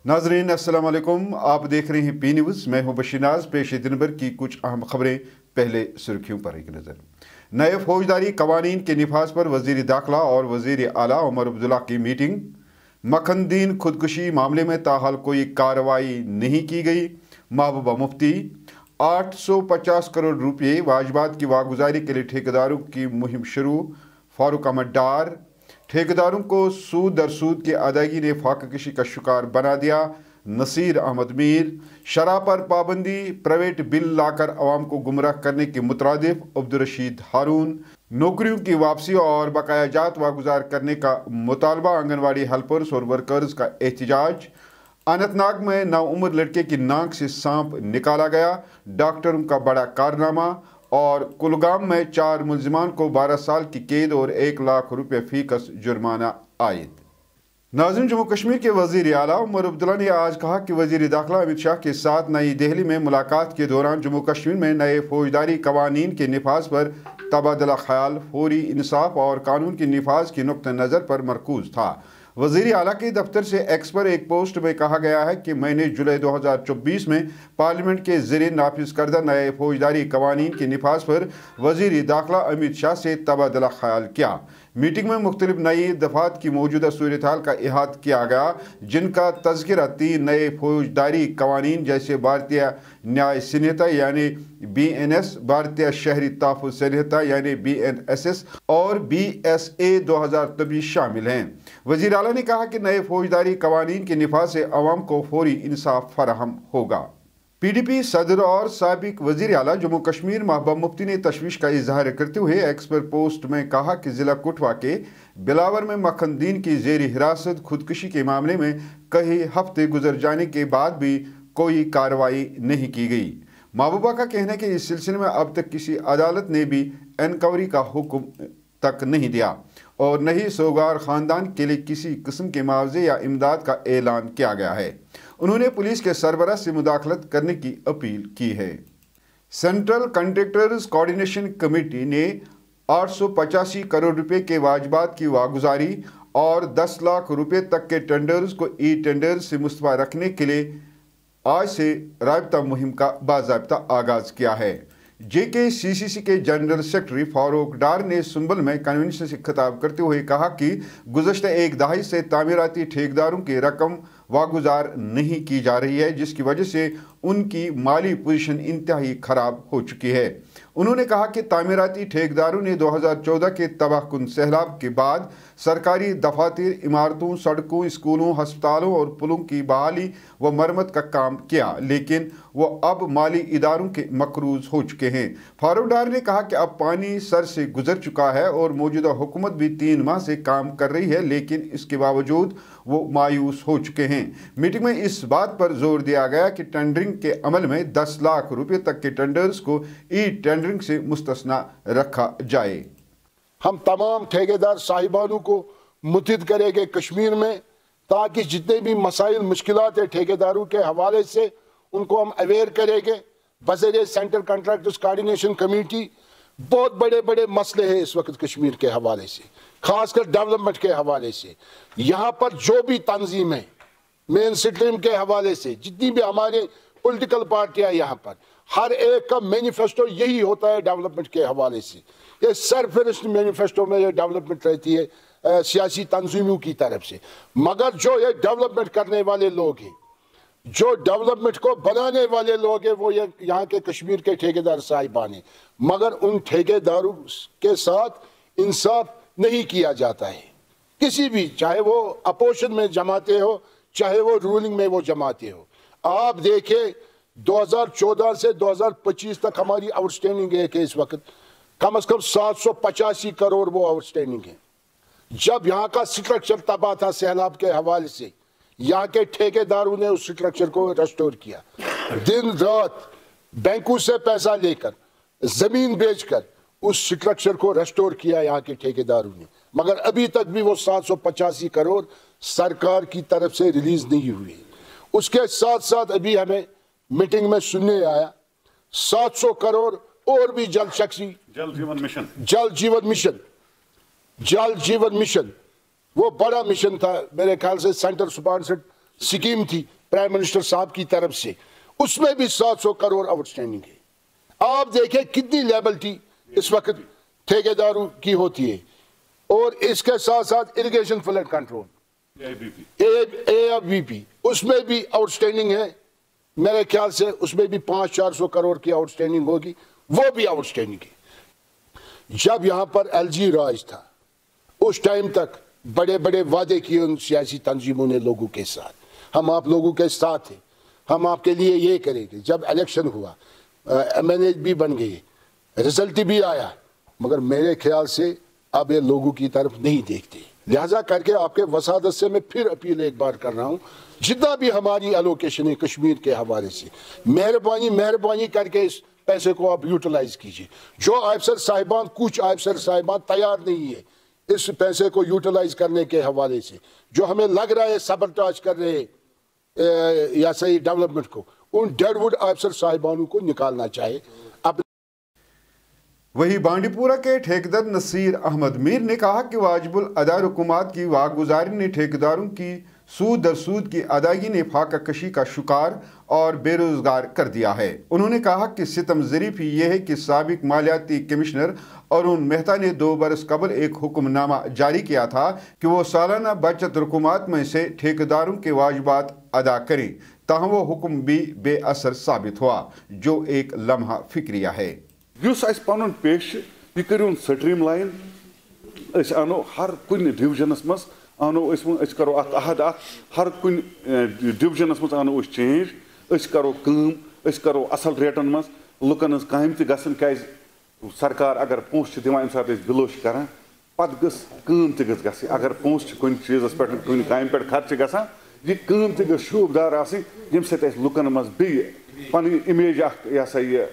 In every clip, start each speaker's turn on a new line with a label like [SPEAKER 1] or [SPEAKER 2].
[SPEAKER 1] नाजरीन अस्सलाम वालेकुम, आप देख रहे हैं पी न्यूज़। मैं हूं बशीर नाज। पेश है दिन भर की कुछ अहम खबरें। पहले सुर्खियों पर एक नज़र। नए फौजदारी कवानीन के निफाज पर वजीर दाखिला और वजीर आला उमर अब्दुल्ला की मीटिंग। मखनदीन खुदकुशी मामले में ताहाल कोई कार्रवाई नहीं की गई। महबूबा मुफ्ती 850 करोड़ रुपये वाजबात की वागुजारी के लिए ठेकेदारों की मुहिम शुरू। फारूक अहमद डार, ठेकेदारों को सूद दर सूद की अदायगी ने फाका कशी का शिकार बना दिया। नसीर अहमद मीर, शराब पर पाबंदी, प्राइवेट बिल लाकर अवाम को गुमराह करने के मुतरादिफ अब्दुल रशीद हारून, नौकरियों की वापसी और बकाया जात वागुजार करने का मुतालबा। आंगनवाड़ी हेल्पर्स और वर्कर्स का एहतजाज। अनंतनाग में नाउम्र लड़के की नाक से सांप निकाला गया, डॉक्टरों का बड़ा कारनामा। और कुलगाम में 4 मुलजिमान को 12 साल की कैद और 1 लाख रुपये फीकस जुर्माना आयद। नाज़रीन, जम्मू कश्मीर के वजीर आला उमर अब्दुल्ला ने आज कहा कि वजीर दाखिला अमित शाह के साथ नई दिल्ली में मुलाकात के दौरान जम्मू कश्मीर में नए फौजदारी कवानीन के निफाज पर तबादला ख्याल, फौरी इंसाफ और कानून के निफाज की नुक्ता नज़र पर मरकूज था। वज़ीर आला के दफ्तर से एक्स पर एक पोस्ट में कहा गया है कि मैंने जुलाई 2024 में पार्लियामेंट के ज़रिए नाफिज करदा नए फौजदारी कवानीन के निफाज पर वज़ीर दाखिला अमित शाह से तबादला ख्याल किया। मीटिंग में मुख्तलिफ नई दफात की मौजूदा सूरत हाल का इहाता किया गया, जिनका तज़किरा 3 नए फौजदारी कवानीन जैसे भारतीय न्याय संहिता यानी BNS, भारतीय शहरी तहफ़्फ़ुज़ संहिता यानी BNSS और BSA 2023 शामिल हैं। वज़ीर आला ने कहा कि नए फौजदारी कवानीन के निफाज से अवाम को फौरी इंसाफ फराहम होगा। PDP सदर और साबिक वज़ीर आला जम्मू कश्मीर महबूबा मुफ्ती ने तशवीश का इजहार करते हुए एक्स पर पोस्ट में कहा कि ज़िला कठुआ के बिलावर में मखनदीन की ज़ेरी हिरासत खुदकुशी के मामले में कई हफ्ते गुजर जाने के बाद भी कोई कार्रवाई नहीं की गई। महबूबा का कहना है कि इस सिलसिले में अब तक किसी अदालत ने भी इंक्वायरी का हुक्म तक नहीं दिया और न ही सोगार ख़ानदान के लिए किसी किस्म के मुआवजे या इमदाद का ऐलान किया गया है। उन्होंने पुलिस के सरबराह से मुदाखलत करने की अपील की है। सेंट्रल कॉन्ट्रैक्टर्स कोऑर्डिनेशन कमेटी ने 885 करोड़ रुपए के वाजबात की वागुजारी और 10 लाख रुपए तक के टेंडर्स को ई-टेंडर्स से मुस्तफा रखने के लिए आज से राबता मुहिम का बाज़ाब्ता आगाज़ किया है। JKCCC के जनरल सेक्रेटरी फारूक डार ने सुंबल में कन्वेंशन से खिताब करते हुए कहा कि गुज़श्ता एक दहाई से तामीराती ठेकेदारों की रकम वागुजार नहीं की जा रही है, जिसकी वजह से उनकी माली पोजीशन इंतहाई ख़राब हो चुकी है। उन्होंने कहा कि तामीराती ठेकेदारों ने 2014 के तबाहकुन सैलाब के बाद सरकारी दफातर, इमारतों, सड़कों, स्कूलों, हस्पतालों और पुलों की बहाली व मरम्मत का काम किया, लेकिन वो अब माली इदारों के मकरूज हो चुके हैं। फारूक डार ने कहा कि अब पानी सर से गुजर चुका है और मौजूदा हुकूमत भी 3 माह से काम कर रही है, लेकिन इसके बावजूद वो मायूस हो चुके हैं। मीटिंग में इस बात पर जोर दिया गया कि टेंडरिंग के अमल में 10 लाख रुपए तक के टेंडर्स को ई-टेंडरिंग से मुस्तस्ना रखा जाए।
[SPEAKER 2] हम तमाम ठेकेदार साहिबानों को मुतहिद करेंगे कश्मीर में, ताकि जितने भी मसाइल मुश्किलात है ठेकेदारों के हवाले से उनको हम अवेयर करेंगे। बज़रिए सेंट्रल कॉन्ट्रैक्टर्स कोऑर्डिनेशन कमेटी बहुत बड़े बड़े मसले हैं इस वक्त कश्मीर के हवाले से, खासकर डेवलपमेंट के हवाले से। यहाँ पर जो भी तंजीम है मेन स्ट्रीम के हवाले से, जितनी भी हमारे पॉलिटिकल पार्टियां यहाँ पर, हर एक का मैनिफेस्टो यही होता है डेवलपमेंट के हवाले से। ये सरफहरिस्त मैनिफेस्टो में ये डेवलपमेंट रहती है सियासी तंजीमों की तरफ से, मगर जो ये डेवलपमेंट करने वाले लोग हैं, जो डेवलपमेंट को बनाने वाले लोग हैं, वो ये यहाँ के कश्मीर के ठेकेदार साहिबान हैं, मगर उन ठेकेदारों के साथ इंसाफ नहीं किया जाता है किसी भी, चाहे वो अपोजिशन में जमाते हो, चाहे वो रूलिंग में वो जमाते हो। आप देखें 2014 से 2025 तक हमारी आउटस्टैंडिंग है कि इस वक्त कम से कम 785 करोड़ वो आउटस्टैंडिंग है। जब यहाँ का स्ट्रक्चर तबाह था सैलाब के हवाले से, यहाँ के ठेकेदारों ने उस स्ट्रक्चर को रेस्टोर किया, दिन रात बैंकों से पैसा लेकर, जमीन बेचकर उस स्ट्रक्चर को रेस्टोर किया यहाँ के ठेकेदारों ने, मगर अभी तक भी वो 785 करोड़ सरकार की तरफ से रिलीज नहीं हुई। उसके साथ साथ अभी हमें मीटिंग में सुनने आया 700 करोड़ और भी जल जीवन मिशन वो बड़ा मिशन था, मेरे ख्याल से सेंटर स्पॉन्सर्ड स्कीम थी, प्राइम मिनिस्टर साहब की तरफ से, उसमें भी 700 करोड़ आउटस्टैंडिंग है। आप देखें कितनी लेबलिटी इस वक्त ठेकेदारों की होती है। और इसके साथ साथ इरिगेशन फ्लड कंट्रोल AFBP, उसमें भी आउटस्टैंडिंग है। मेरे ख्याल से उसमें भी 500-400 करोड़ की आउटस्टैंडिंग होगी, वो भी आउटस्टैंडिंग है। जब यहाँ पर LG राज था, उस टाइम तक बड़े बड़े वादे किए उन सियासी तंजीमों ने लोगों के साथ, हम आप लोगों के साथ हैं, हम आपके लिए ये करेंगे। जब इलेक्शन हुआ, MNA भी बन गए, रिजल्ट भी आया, मगर मेरे ख्याल से अब ये लोगों की तरफ नहीं देखते। लिहाजा करके आपके वसादत से मैं फिर अपील एक बार कर रहा हूँ, जितना भी हमारी एलोकेशन है कश्मीर के हवाले से, मेहरबानी करके इस पैसे को आप यूटिलाइज कीजिए। जो अफसर साहिबान, कुछ अफसर साहिबान तैयार नहीं है इस पैसे को यूटिलाइज करने के हवाले से, जो हमें लग रहा है सबरटाज कर रहे या सही डेवलपमेंट को, उन डेडवुड अफसर साहिबानों को निकालना चाहिए। अब
[SPEAKER 1] वहीं बांडीपुरा के ठेकेदार नसीर अहमद मीर ने कहा कि वाजिबुल अदा हुकूमत की वागुजारी ने ठेकेदारों की सूद दर सूद की अदायगी ने फाका कशी का शिकार और बेरोजगार कर दिया है। उन्होंने कहा कि सितम ज़रीफ यह है कि साबिक मालियाती कमिश्नर अरुण मेहता ने 2 बरस कबल एक हुक्मनामा जारी किया था कि वो सालाना बचत रकूमात में से ठेकेदारों के वाजिबात अदा करें, ताहम वो हुक्म भी बेअसर साबित हुआ, जो एक लम्हा फिक्रिया है।
[SPEAKER 3] पन पेश यह करो स्ट्रीम लाइन, अनो हर कुन डिविजनस मज अनो करो अहद हर कुन डिविजनस मज अनो चेंज, करो करो असल रेटन मज लुकन काम तन क्या सरकार अगर पोस दिवान सात बिलोश कर पत गम अगर पोस कुन चीज़ पे कुन काम पे खर्च गसान यह काम तक शूबदार आम सत लुकन मज पन इमेज सा यह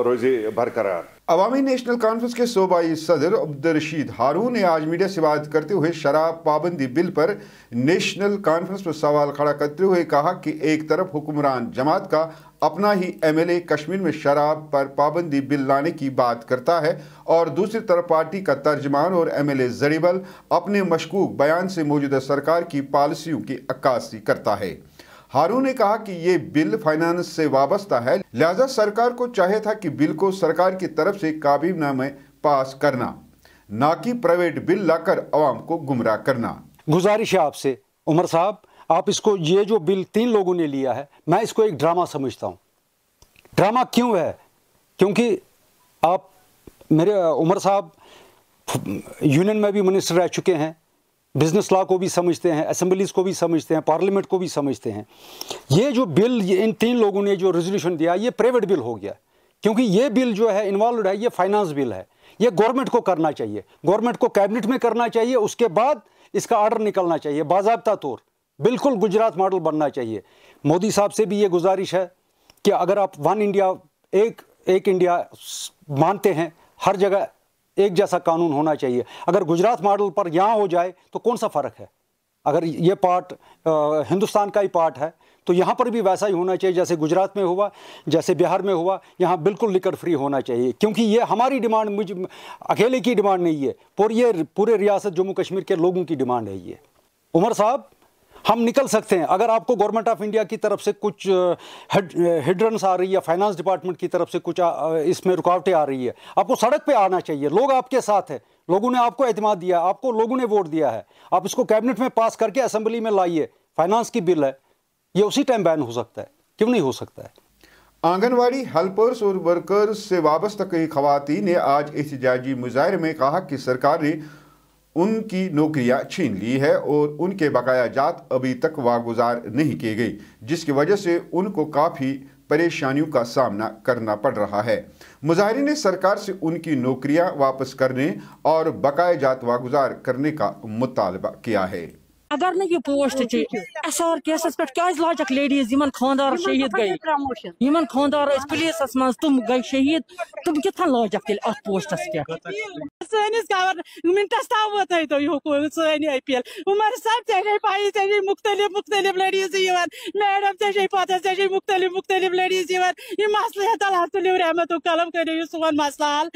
[SPEAKER 3] रोजे बरकरार।
[SPEAKER 1] अवामी नेशनल कॉन्फ्रेंस के सूबाई सदर अब्दुलरशीद हारून ने आज मीडिया से बात करते हुए शराब पाबंदी बिल पर नेशनल कॉन्फ्रेंस पर सवाल खड़ा करते हुए कहा कि एक तरफ हुक्मरान जमात का अपना ही MLA कश्मीर में शराब पर पाबंदी बिल लाने की बात करता है और दूसरी तरफ पार्टी का तर्जमान और MLA जरीबल अपने मशकूक बयान से मौजूदा सरकार की पॉलिसियों की अक्कासी करता है। हारून ने कहा कि ये बिल फाइनेंस से वाबस्ता है, लिहाजा सरकार को चाहिए था कि बिल को सरकार की तरफ से काबीना में पास करना, ना कि प्राइवेट बिल लाकर अवाम को गुमराह करना।
[SPEAKER 4] गुजारिश है आपसे उमर साहब, आप इसको, ये जो बिल 3 लोगों ने लिया है, मैं इसको एक ड्रामा समझता हूँ। ड्रामा क्यों है? क्योंकि आप मेरे उमर साहब यूनियन में भी मिनिस्टर रह चुके हैं, बिजनेस लॉ को भी समझते हैं, असेंबलीज को भी समझते हैं, पार्लियामेंट को भी समझते हैं। ये जो बिल इन 3 लोगों ने जो रेजोल्यूशन दिया, ये प्राइवेट बिल हो गया, क्योंकि ये बिल जो है इन्वॉल्व है, ये फाइनेंस बिल है। ये गवर्नमेंट को करना चाहिए, गवर्नमेंट को कैबिनेट में करना चाहिए, उसके बाद इसका ऑर्डर निकलना चाहिए बाज़ाब्ता तौर, बिल्कुल गुजरात मॉडल बनना चाहिए। मोदी साहब से भी ये गुजारिश है कि अगर आप वन इंडिया एक इंडिया मानते हैं, हर जगह एक जैसा कानून होना चाहिए। अगर गुजरात मॉडल पर यहाँ हो जाए तो कौन सा फ़र्क है? अगर ये पार्ट हिंदुस्तान का ही पार्ट है तो यहाँ पर भी वैसा ही होना चाहिए जैसे गुजरात में हुआ, जैसे बिहार में हुआ। यहाँ बिल्कुल लिकर फ्री होना चाहिए, क्योंकि ये हमारी डिमांड, मुझ अकेले की डिमांड नहीं है, पूरे रियासत जम्मू कश्मीर के लोगों की डिमांड है ये। उमर साहब, हम निकल सकते हैं। अगर आपको गवर्नमेंट ऑफ इंडिया की तरफ से कुछ हिड्रेंस आ रही है, फाइनेंस डिपार्टमेंट की तरफ से कुछ इसमें रुकावटें आ रही है, आपको सड़क पे आना चाहिए। लोग आपके साथ हैं, लोगों ने आपको एतमाद दिया, आपको लोगों ने वोट दिया है। आप इसको कैबिनेट में पास करके असेंबली में लाइए। फाइनेंस की बिल है, ये उसी टाइम बैन हो सकता है, क्यों नहीं हो सकता है?
[SPEAKER 1] आंगनवाड़ी हेल्पर्स और वर्कर्स से वाबस्ता कई खवातीन ने आज एहतजाजी मुजाहरे में कहा कि सरकार ने उनकी नौकरियां छीन ली है और उनके बकाया जात अभी तक वागुजार नहीं किए गई, जिसकी वजह से उनको काफ़ी परेशानियों का सामना करना पड़ रहा है। मुजाहिरीन ने सरकार से उनकी नौकरियां वापस करने और बकाया जात वागुजार करने का मुतालबा किया है।
[SPEAKER 5] अगर न यह पोस्ट SR केसस पे क्या लाजक लेडीज यमन खानदार शहीद गई, यमन खानदार पुलिस मज तुम गई शहीद, तुम कितन लाजक तेल अत पोस्टस पे सनिस गवर्नमेंटस ताव तो हुकूमत सनी IPL उमर साहब चे पाई चे मुख्तलिफ लेडीज यवन मैडम चे पता चे मुख्तलिफ लेडीज यवन ये मसले तल तुलियो रहमत कलम करियो सोन मसला हल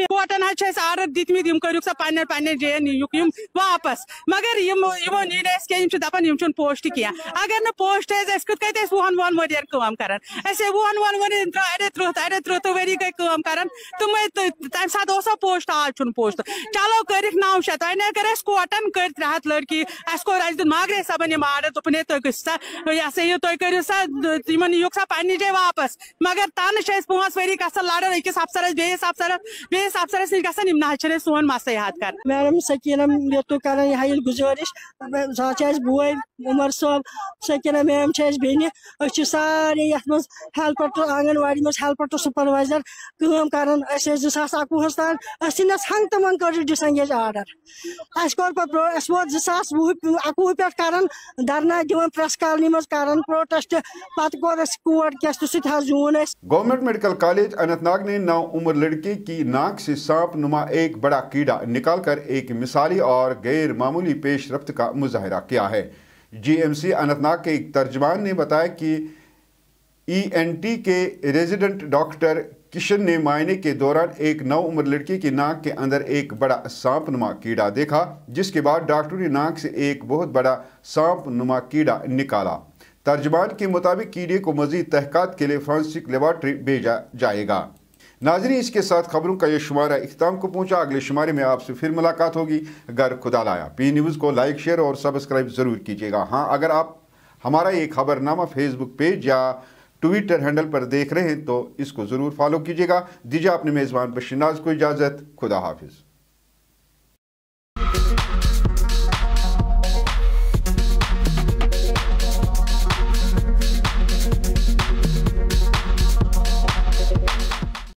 [SPEAKER 5] कोर्टन आर्डर दितमित यम करियो सा पन्ने जेन युक वापस, मगर
[SPEAKER 6] यमो नी के यम दपान यम छुन पोस्ट किया अगर न पोस्ट कत वुहन वरियन काम करान ऐसे वुहन वरि अड़े त्रुह वरी गई काम करान तुम तम सात पोस्ट आज छुन पोस्ट चलो कर 900 वह अगर कोटन कर 300 लड़की अस कोर अस दिन मागरे सबन यम आर्डर दोपन तुम गो सा यह सा यह तुम करो सा इन युक सा पन्ने जाए वापस मगर तान 5 वरी ग लड़न अकिस अफसरस बेस अफसरस नश ग ना सोन मसले हल कर
[SPEAKER 7] मैडम सकीना तो कर गुजारिश बोय उमर साहब सकीना मैम बेन सारे ये हेल्पर टू आंगनवाड़ी मज हेल्पर टू सुपरवाइजर काम कर 2021 तान हंग तमंग कर डिसंगेज आर्डर अस कोर वो 2021 पे कर धरना दिवन प्रेस कॉलोनी मज कर प्रोटेस्ट पत कोर कोर्ट केस तो जून
[SPEAKER 1] गवर्नमेंट मेडिकल कॉलेज अनंतनाग ने 9 उम्र लड़के की नाक से सांप नुमा एक बड़ा कीड़ा निकालकर एक मिसाली और गैर मामूली पेश रफ्त का मुजाहरा किया है। GMC अनंतनाग के एक तर्जमान ने बताया कि ENT के रेजिडेंट डॉक्टर किशन ने मायने के दौरान एक 9 उम्र लड़की की नाक के अंदर एक बड़ा सांप नुमा कीड़ा देखा, जिसके बाद डॉक्टर ने नाक से एक बहुत बड़ा सांप नुमा कीड़ा निकाला। तर्जमान के मुताबिक कीड़े को मजीद तहक़ीक़ात के लिए फॉरेंसिक लेबॉर्ट्री भेजा जाएगा। नाज़रीन, इसके साथ खबरों का ये शुमारा इख्तिताम को पहुंचा। अगले शुमारे में आपसे फिर मुलाकात होगी अगर खुदा लाया। P न्यूज़ को लाइक, शेयर और सब्सक्राइब ज़रूर कीजिएगा। हाँ, अगर आप हमारा ये खबरनामा फेसबुक पेज या ट्विटर हैंडल पर देख रहे हैं तो इसको ज़रूर फॉलो कीजिएगा। दीजिए अपने मेज़बान बशीर नाज़ को इजाज़त। खुदा हाफिज़।